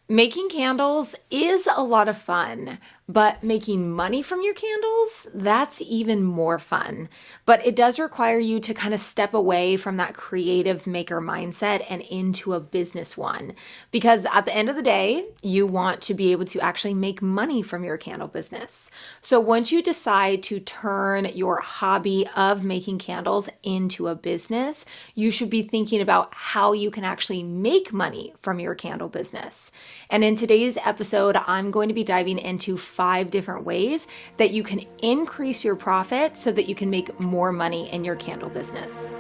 Making candles is a lot of fun, but making money from your candles, that's even more fun. But it does require you to kind of step away from that creative maker mindset and into a business one. Because at the end of the day, you want to be able to actually make money from your candle business. So once you decide to turn your hobby of making candles into a business, you should be thinking about how you can actually make money from your candle business. And in today's episode, I'm going to be diving into 5 different ways that you can increase your profit so that you can make more money in your candle business.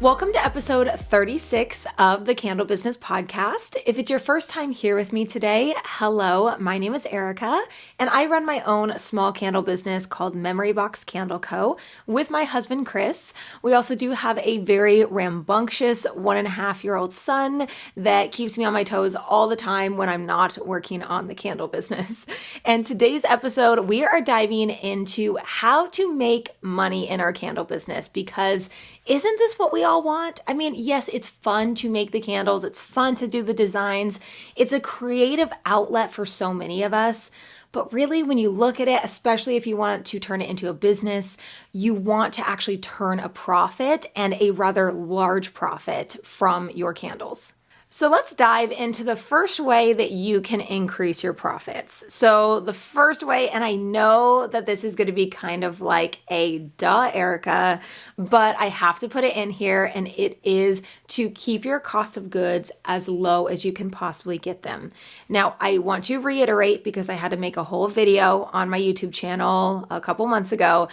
Welcome to episode 36 of the Candle Business Podcast. If it's your first time here with me today, hello, my name is Erica, and I run my own small candle business called Memory Box Candle Co. with my husband, Chris. We also do have a very rambunctious 1.5-year-old son that keeps me on my toes all the time when I'm not working on the candle business. And today's episode, we are diving into how to make money in our candle business, because isn't this what we all want? I mean, yes, it's fun to make the candles. It's fun to do the designs. It's a creative outlet for so many of us. But really, when you look at it, especially if you want to turn it into a business, you want to actually turn a profit, and a rather large profit, from your candles. So let's dive into the first way that you can increase your profits. So the first way, and I know that this is going to be kind of like a duh, Erica, but I have to put it in here, and it is to keep your cost of goods as low as you can possibly get them. Now, I want to reiterate, because I had to make a whole video on my YouTube channel a couple months ago,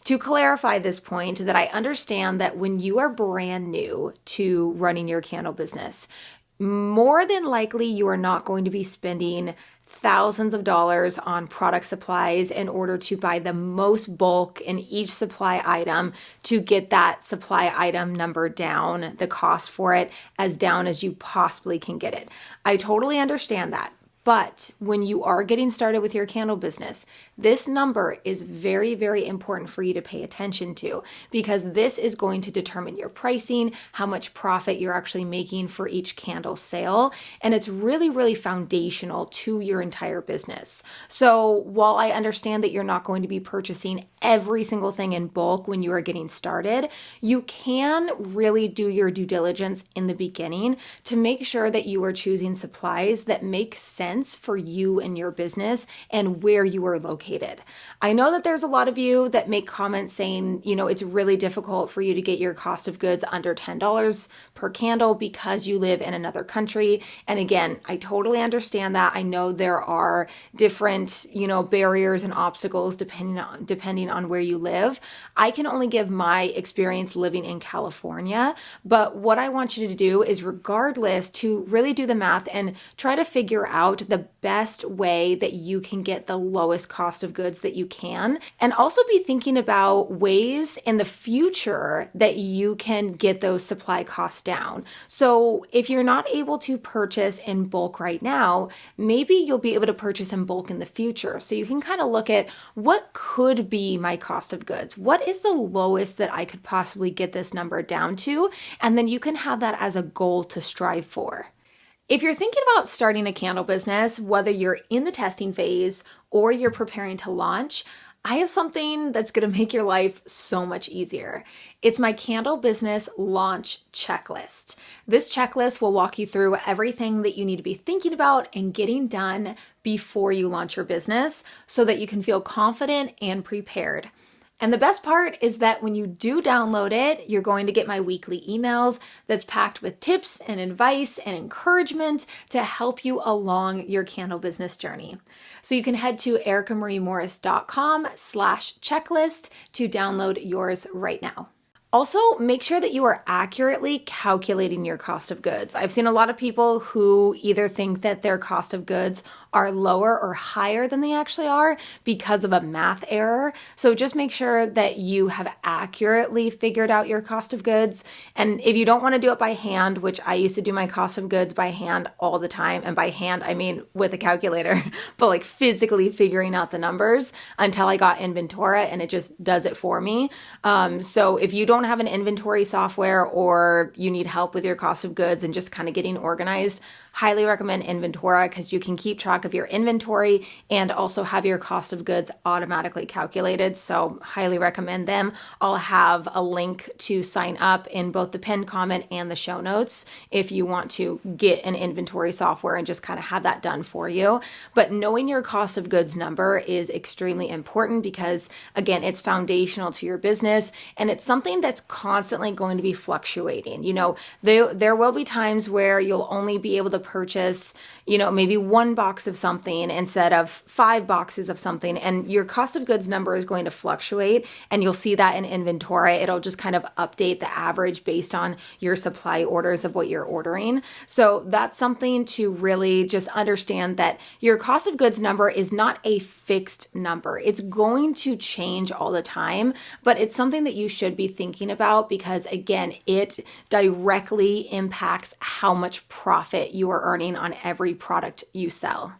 to clarify this point, that I understand that when you are brand new to running your candle business, more than likely you are not going to be spending thousands of dollars on product supplies in order to buy the most bulk in each supply item to get that supply item number down, the cost for it as down as you possibly can get it. I totally understand that. But when you are getting started with your candle business, this number is very, very important for you to pay attention to, because this is going to determine your pricing, how much profit you're actually making for each candle sale. And it's really, really foundational to your entire business. So while I understand that you're not going to be purchasing every single thing in bulk when you are getting started, you can really do your due diligence in the beginning to make sure that you are choosing supplies that make sense for you and your business and where you are located. I know that there's a lot of you that make comments saying, it's really difficult for you to get your cost of goods under $10 per candle because you live in another country. And again, I totally understand that. I know there are different, barriers and obstacles depending on where you live. I can only give my experience living in California, but what I want you to do is, regardless, to really do the math and try to figure out the best way that you can get the lowest cost of goods that you can, and also be thinking about ways in the future that you can get those supply costs down. So if you're not able to purchase in bulk right now, maybe you'll be able to purchase in bulk in the future. So you can kind of look at, what could be my cost of goods? What is the lowest that I could possibly get this number down to? And then you can have that as a goal to strive for. If you're thinking about starting a candle business, whether you're in the testing phase or you're preparing to launch, I have something that's going to make your life so much easier. It's my candle business launch checklist. This checklist will walk you through everything that you need to be thinking about and getting done before you launch your business, so that you can feel confident and prepared. And the best part is that when you do download it, you're going to get my weekly emails that's packed with tips and advice and encouragement to help you along your candle business journey. So you can head to ericamariemorris.com/checklist to download yours right now. Also, make sure that you are accurately calculating your cost of goods. I've seen a lot of people who either think that their cost of goods are lower or higher than they actually are because of a math error. So just make sure that you have accurately figured out your cost of goods. And if you don't want to do it by hand, which I used to do my cost of goods by hand all the time, and by hand, I mean with a calculator, but like physically figuring out the numbers until I got Inventora, and it just does it for me. So if you don't have an inventory software, or you need help with your cost of goods and just kind of getting organized, highly recommend Inventora, because you can keep track of your inventory and also have your cost of goods automatically calculated. So highly recommend them. I'll have a link to sign up in both the pinned comment and the show notes if you want to get an inventory software and just kind of have that done for you. But knowing your cost of goods number is extremely important because, again, it's foundational to your business, and it's something that's constantly going to be fluctuating. There will be times where you'll only be able to purchase, maybe one box of something instead of 5 boxes of something, and your cost of goods number is going to fluctuate, and you'll see that in inventory. It'll just kind of update the average based on your supply orders of what you're ordering. So that's something to really just understand, that your cost of goods number is not a fixed number. It's going to change all the time, but it's something that you should be thinking about because, again, it directly impacts how much profit you are earning on every product you sell.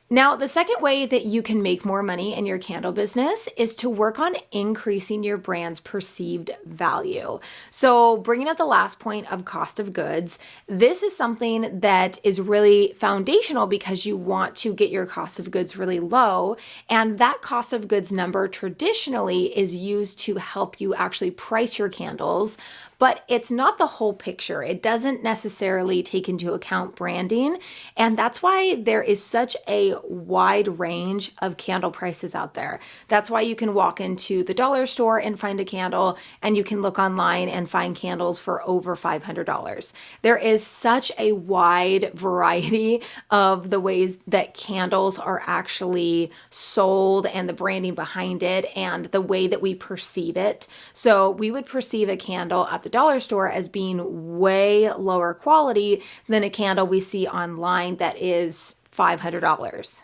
Now, the second way that you can make more money in your candle business is to work on increasing your brand's perceived value. So bringing up the last point of cost of goods, this is something that is really foundational because you want to get your cost of goods really low. And that cost of goods number traditionally is used to help you actually price your candles. But it's not the whole picture. It doesn't necessarily take into account branding. And that's why there is such a wide range of candle prices out there. That's why you can walk into the dollar store and find a candle, and you can look online and find candles for over $500. There is such a wide variety of the ways that candles are actually sold and the branding behind it and the way that we perceive it. So we would perceive a candle at the dollar store as being way lower quality than a candle we see online that is $500.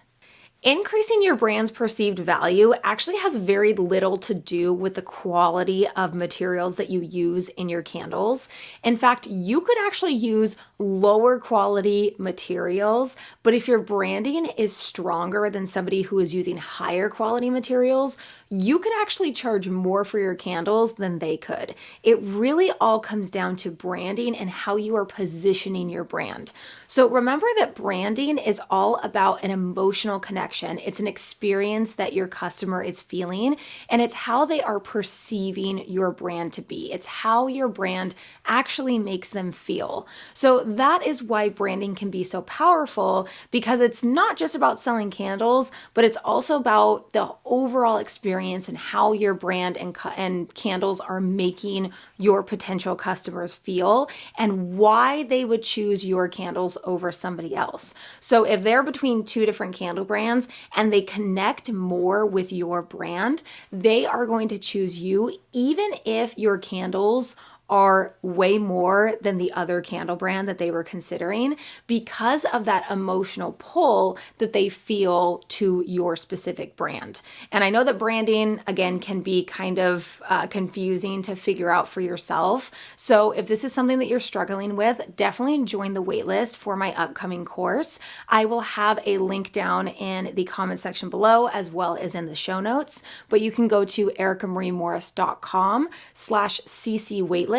Increasing your brand's perceived value actually has very little to do with the quality of materials that you use in your candles. In fact, you could actually use lower quality materials, but if your branding is stronger than somebody who is using higher quality materials, you could actually charge more for your candles than they could. It really all comes down to branding and how you are positioning your brand. So remember that branding is all about an emotional connection. It's an experience that your customer is feeling, and it's how they are perceiving your brand to be. It's how your brand actually makes them feel. So that is why branding can be so powerful, because it's not just about selling candles, but it's also about the overall experience and how your brand and candles are making your potential customers feel and why they would choose your candles over somebody else. So if they're between two different candle brands and they connect more with your brand, they are going to choose you, even if your candles are way more than the other candle brand that they were considering, because of that emotional pull that they feel to your specific brand. And I know that branding, again, can be kind of confusing to figure out for yourself. So if this is something that you're struggling with, definitely join the waitlist for my upcoming course. I will have a link down in the comment section below, as well as in the show notes, but you can go to ericamarieMorris.com/cc waitlist.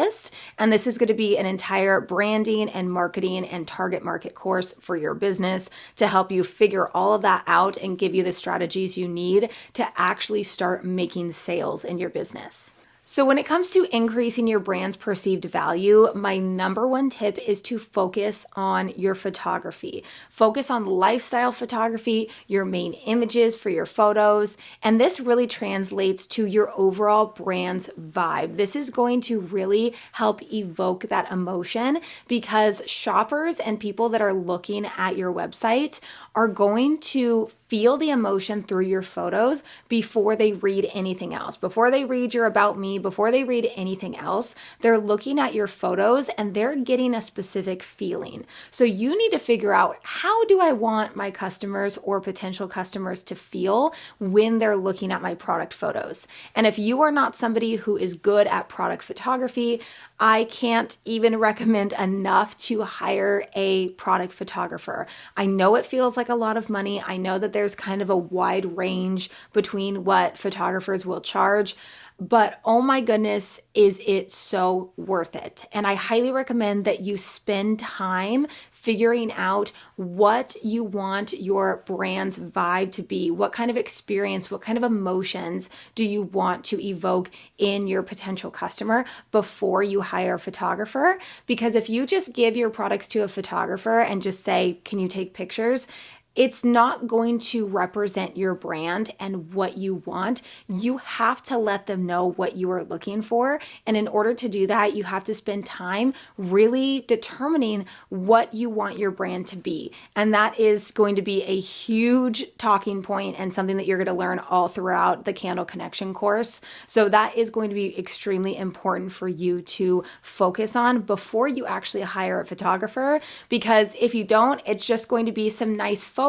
And this is going to be an entire branding and marketing and target market course for your business to help you figure all of that out and give you the strategies you need to actually start making sales in your business. So when it comes to increasing your brand's perceived value, my number one tip is to focus on your photography. Focus on lifestyle photography, your main images for your photos, and this really translates to your overall brand's vibe. This is going to really help evoke that emotion, because shoppers and people that are looking at your website are going to feel the emotion through your photos before they read anything else. Before they read your about me, me, before they read anything else, they're looking at your photos and they're getting a specific feeling. So you need to figure out, how do I want my customers or potential customers to feel when they're looking at my product photos? And if you are not somebody who is good at product photography, I can't even recommend enough to hire a product photographer. I know it feels like a lot of money. I know that there's kind of a wide range between what photographers will charge, but oh my goodness, is it so worth it? And I highly recommend that you spend time figuring out what you want your brand's vibe to be. What kind of experience, what kind of emotions do you want to evoke in your potential customer before you hire a photographer? Because if you just give your products to a photographer and just say, can you take pictures? It's not going to represent your brand and what you want. You have to let them know what you are looking for. And in order to do that, you have to spend time really determining what you want your brand to be. And that is going to be a huge talking point and something that you're going to learn all throughout the Candle Connection course. So that is going to be extremely important for you to focus on before you actually hire a photographer. Because if you don't, it's just going to be some nice photos,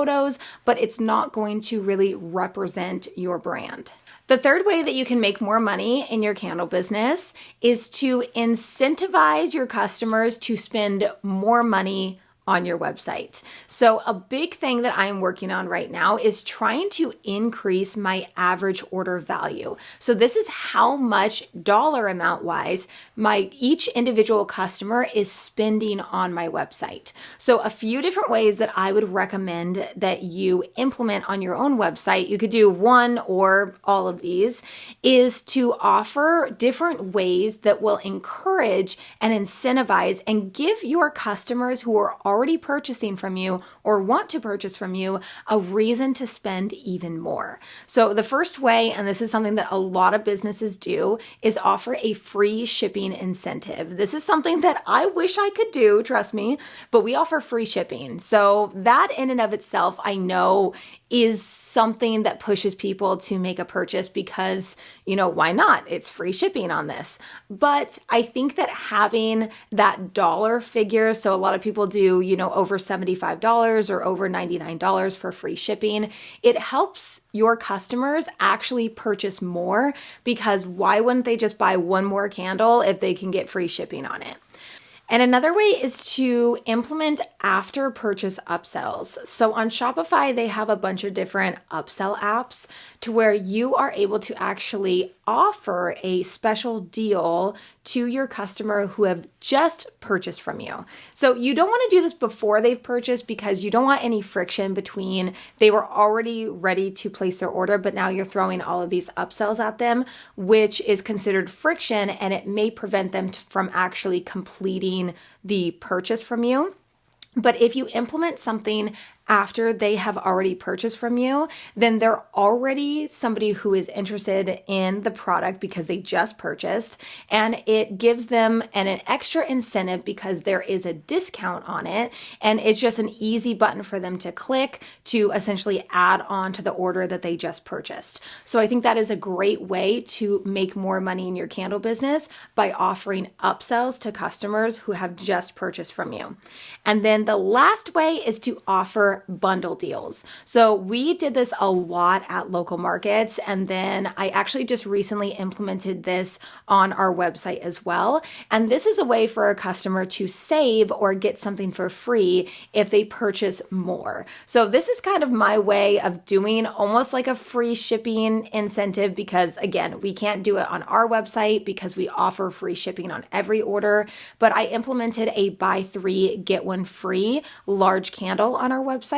but it's not going to really represent your brand. The third way that you can make more money in your candle business is to incentivize your customers to spend more money on your website. So a big thing that I'm working on right now is trying to increase my average order value. So this is how much dollar amount wise each individual customer is spending on my website. So a few different ways that I would recommend that you implement on your own website, you could do one or all of these, is to offer different ways that will encourage and incentivize and give your customers who are already purchasing from you or want to purchase from you a reason to spend even more. So the first way, and this is something that a lot of businesses do, is offer a free shipping incentive. This is something that I wish I could do, trust me, but we offer free shipping. So that in and of itself, I know is something that pushes people to make a purchase because, why not? It's free shipping on this. But I think that having that dollar figure, so a lot of people do, over $75 or over $99 for free shipping, it helps your customers actually purchase more, because why wouldn't they just buy one more candle if they can get free shipping on it? And another way is to implement after purchase upsells. So on Shopify, they have a bunch of different upsell apps to where you are able to actually offer a special deal to your customer who have just purchased from you. So you don't want to do this before they've purchased, because you don't want any friction between they were already ready to place their order, but now you're throwing all of these upsells at them, which is considered friction, and it may prevent them from actually completing the purchase from you. But if you implement something after they have already purchased from you, then they're already somebody who is interested in the product because they just purchased, and it gives them an extra incentive because there is a discount on it, and it's just an easy button for them to click to essentially add on to the order that they just purchased. So I think that is a great way to make more money in your candle business, by offering upsells to customers who have just purchased from you. And then the last way is to offer bundle deals. So we did this a lot at local markets, and then I actually just recently implemented this on our website as well. And this is a way for a customer to save or get something for free if they purchase more. So this is kind of my way of doing almost like a free shipping incentive, because again, we can't do it on our website because we offer free shipping on every order, but I implemented a buy 3, get 1 free large candle on our website.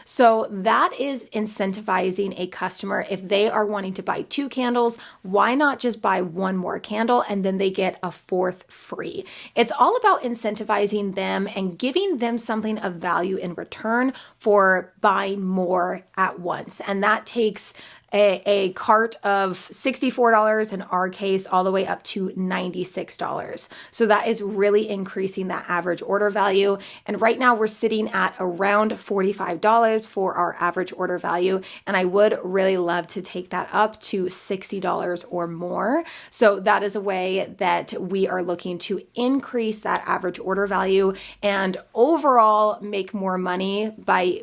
So that is incentivizing a customer. If they are wanting to buy 2 candles, why not just buy 1 more candle and then they get a 4th free? It's all about incentivizing them and giving them something of value in return for buying more at once. And that takes a cart of $64, in our case, all the way up to $96. So that is really increasing that average order value. And right now we're sitting at around $45 for our average order value. And I would really love to take that up to $60 or more. So that is a way that we are looking to increase that average order value and overall make more money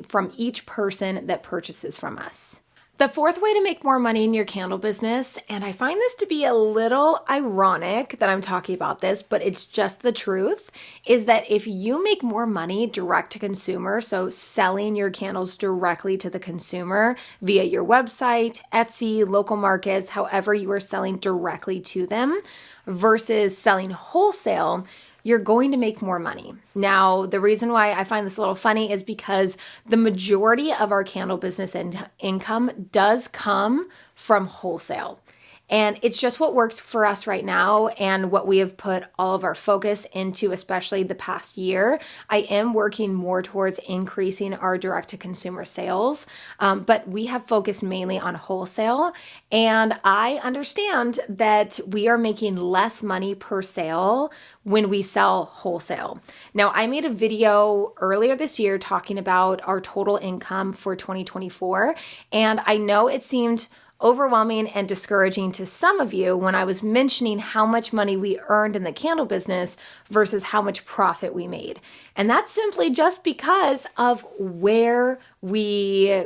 from each person that purchases from us. The fourth way to make more money in your candle business, and I find this to be a little ironic that I'm talking about this, but it's just the truth, is that if you make more money direct to consumer, so selling your candles directly to the consumer via your website, Etsy, local markets, however you are selling directly to them, versus selling wholesale, you're going to make more money. Now, the reason why I find this a little funny is because the majority of our candle business income does come from wholesale. And it's just what works for us right now and what we have put all of our focus into, especially the past year. I am working more towards increasing our direct-to-consumer sales, but we have focused mainly on wholesale. And I understand that we are making less money per sale when we sell wholesale. Now, I made a video earlier this year talking about our total income for 2024, and I know it seemed overwhelming and discouraging to some of you when I was mentioning how much money we earned in the candle business versus how much profit we made. And that's simply just because of where we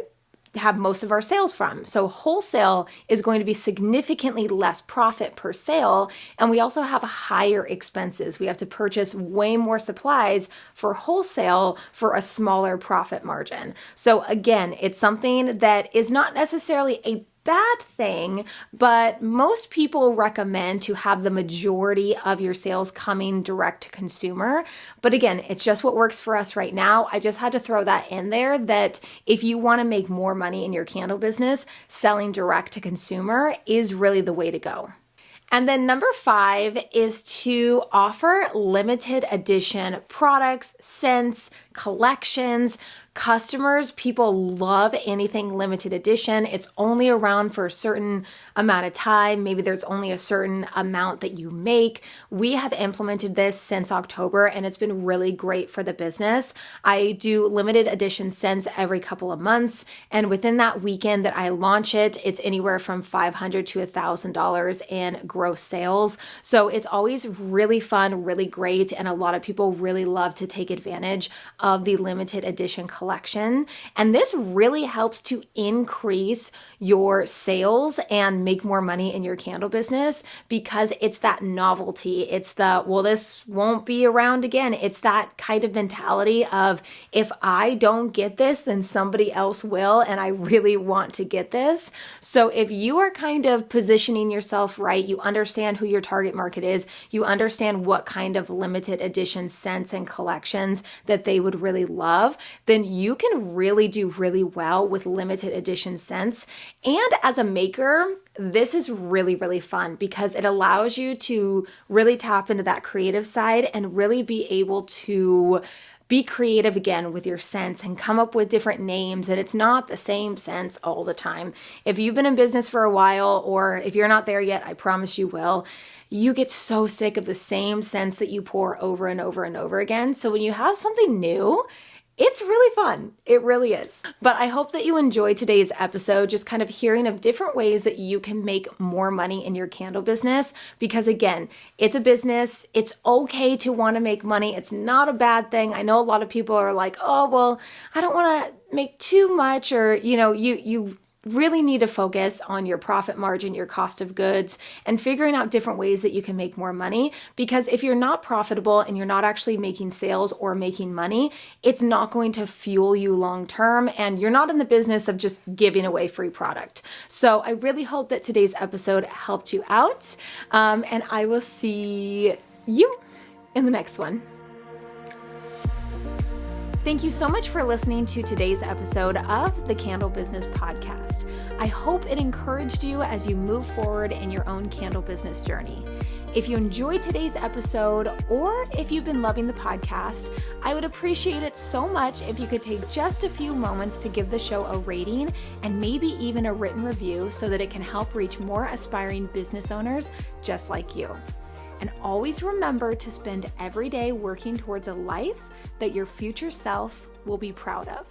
have most of our sales from. So wholesale is going to be significantly less profit per sale. And we also have higher expenses. We have to purchase way more supplies for wholesale for a smaller profit margin. So again, it's something that is not necessarily a bad thing, but most people recommend to have the majority of your sales coming direct to consumer. But again, it's just what works for us right now. I just had to throw that in there that if you want to make more money in your candle business, selling direct to consumer is really the way to go. And then number 5 is to offer limited edition products, scents, collections. Customers, people love anything limited edition. It's only around for a certain amount of time. Maybe there's only a certain amount that you make. We have implemented this since October and it's been really great for the business. I do limited edition scents every couple of months. And within that weekend that I launch it, it's anywhere from $500 to $1,000 in gross sales. So it's always really fun, really great. And a lot of people really love to take advantage of the limited edition collection. And this really helps to increase your sales and make more money in your candle business because it's that novelty. It's the, well, this won't be around again. It's that kind of mentality of, if I don't get this, then somebody else will, and I really want to get this. So if you are kind of positioning yourself right, you understand who your target market is, you understand what kind of limited edition scents and collections that they would really love, then you can really do really well with limited edition scents. And as a maker, this is really, really fun because it allows you to really tap into that creative side and really be able to be creative again with your scents and come up with different names. And it's not the same scents all the time. If you've been in business for a while, or if you're not there yet, I promise you will, you get so sick of the same scents that you pour over and over and over again. So when you have something new, it's really fun. It really is. But I hope that you enjoyed today's episode, just kind of hearing of different ways that you can make more money in your candle business. Because again, it's a business. It's okay to want to make money. It's not a bad thing. I know a lot of people are like, oh, well, I don't want to make too much, or, you really need to focus on your profit margin, your cost of goods, and figuring out different ways that you can make more money. Because if you're not profitable and you're not actually making sales or making money, it's not going to fuel you long term, and you're not in the business of just giving away free product. So I really hope that today's episode helped you out, and I will see you in the next one. Thank you so much for listening to today's episode of the Candle Business Podcast. I hope it encouraged you as you move forward in your own candle business journey. If you enjoyed today's episode, or if you've been loving the podcast, I would appreciate it so much if you could take just a few moments to give the show a rating and maybe even a written review so that it can help reach more aspiring business owners just like you. And always remember to spend every day working towards a life that your future self will be proud of.